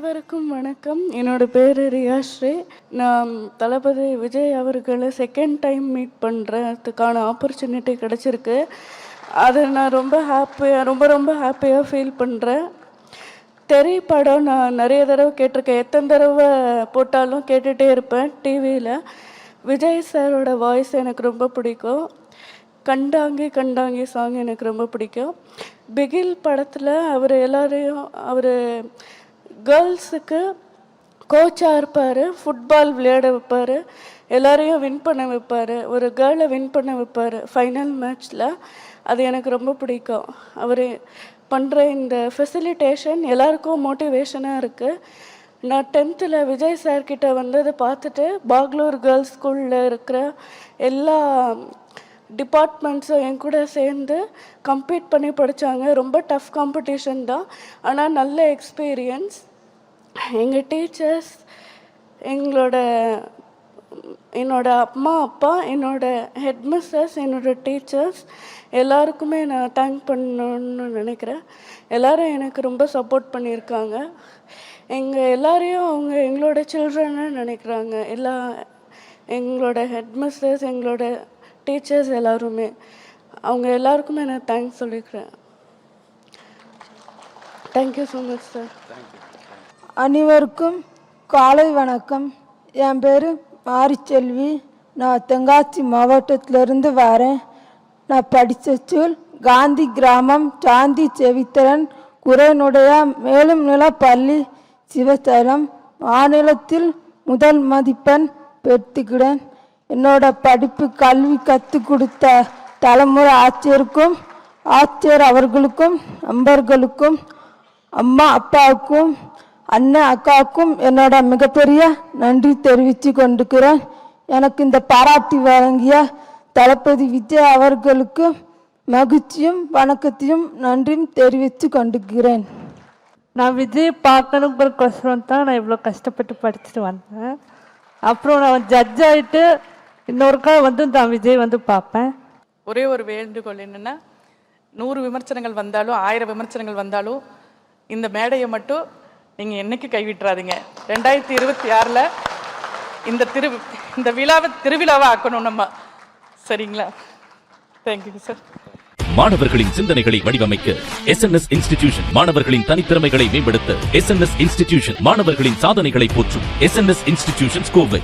அனைவருக்கும் வணக்கம். என்னோட பேர் ரியாஸ்ரீ. நான் தளபதி விஜய் அவர்களை செகண்ட் டைம் மீட் பண்ணுறதுக்கான ஆப்பர்ச்சுனிட்டி கிடச்சிருக்கு. அதை நான் ரொம்ப ஹாப்பியாக ஃபீல் பண்ணுறேன். தெரி படம் நான் நிறைய தடவை கேட்டிருக்கேன். எத்தனை தடவை போட்டாலும் கேட்டுகிட்டே இருப்பேன் டிவியில். விஜய் சாரோட வாய்ஸ் எனக்கு ரொம்ப பிடிக்கும். கண்டாங்கி சாங் எனக்கு ரொம்ப பிடிக்கும். பிகில் படத்தில் அவர் கேர்ள்ஸுக்கு கோச்சாக இருப்பார். ஃபுட்பால் விளையாட வைப்பார், எல்லாரையும் வின் பண்ண வைப்பார், ஒரு கேர்ளை வின் பண்ண வைப்பார் ஃபைனல் மேட்ச்சில். அது எனக்கு ரொம்ப பிடிக்கும். அவர் பண்ணுற இந்த ஃபெசிலிட்டேஷன் எல்லாருக்கும் மோட்டிவேஷனாக இருக்குது. நான் 10th விஜய் சார்கிட்ட வந்ததை பார்த்துட்டு பாக்லூர் கேர்ள்ஸ் ஸ்கூலில் இருக்கிற எல்லா டிபார்ட்மெண்ட்ஸும் என் கூட சேர்ந்து கம்பீட் பண்ணி படித்தாங்க. ரொம்ப டஃப் காம்படிஷன் தான், ஆனால் நல்ல எக்ஸ்பீரியன்ஸ். எங்கள் டீச்சர்ஸ், என்னோட அம்மா அப்பா, என்னோட ஹெட்மிஸ்டர்ஸ், என்னோட டீச்சர்ஸ் எல்லாருக்குமே நான் தேங்க் பண்ணணுன்னு நினைக்கிறேன். எல்லோரும் எனக்கு ரொம்ப சப்போர்ட் பண்ணியிருக்காங்க. எல்லாரையும் அவங்க எங்களோட சில்ட்ரன்னு நினைக்கிறாங்க. எங்களோட ஹெட்மிஸ்டர்ஸ், எங்களோட டீச்சர்ஸ் எல்லாருமே, அவங்க எல்லாருக்குமே நான் தேங்க்ஸ் சொல்லிக்கிறேன். Thank you so much sir. அனைவருக்கும் காலை வணக்கம். என் பேர் மாரிச்செல்வி. நான் தென்காசி மாவட்டத்திலிருந்து வரேன். நான் படித்த ஸ்கூல் காந்தி கிராமம் சாந்தி செவித்திறன் குறைனுடைய மேலும் நில பள்ளி சிவசலம். மாநிலத்தில் முதல் மதிப்பெண் பெற்றுக்கிறேன். என்னோட படிப்பு கல்வி கற்றுக் கொடுத்த தலைமுறை ஆசிரியருக்கும், ஆசிரியர் அவர்களுக்கும், நண்பர்களுக்கும், அம்மா அப்பாவுக்கும், அண்ணன் அக்காவுக்கும் என்னோட மிகப்பெரிய நன்றி தெரிவித்து கொண்டிருக்கிறேன். எனக்கு இந்த பாராட்டி வழங்கிய தளபதி விஜய் அவர்களுக்கு மகிழ்ச்சியும் வணக்கத்தையும் நன்றியும் தெரிவித்து கொண்டிருக்கிறேன். நான் விஜய் பார்க்கணுங்கிறக்கோசரம் தான் நான் இவ்வளோ கஷ்டப்பட்டு படிச்சுட்டு வந்தேன். அப்புறம் நான் ஜட்ஜ் ஆகிட்டு இன்னொருக்கா நான் விஜய் பார்ப்பேன். ஒரே ஒரு வேண்டுகோள் என்னென்னா, 100 விமர்சனங்கள் வந்தாலும் 1000 விமர்சனங்கள் வந்தாலும் இந்த மேடையை மட்டும் நீங்கள் என்னைக்கு கைவிட்டுறாதீங்க. 2026 இந்த விழாவை திருவிழாவை ஆக்கணும் நம்ம. சரிங்களா? Thank you sir. மாணவர்களின் சிந்தனைகளை வடிவமைக்க SNS இன்ஸ்டிடியூஷன், மாணவர்களின் தனித்திறமைகளை மேம்படுத்த SNS இன்ஸ்டிடியூஷன், மாணவர்களின் சாதனைகளை போற்றும் SNS இன்ஸ்டிடியூஷன் கோவை.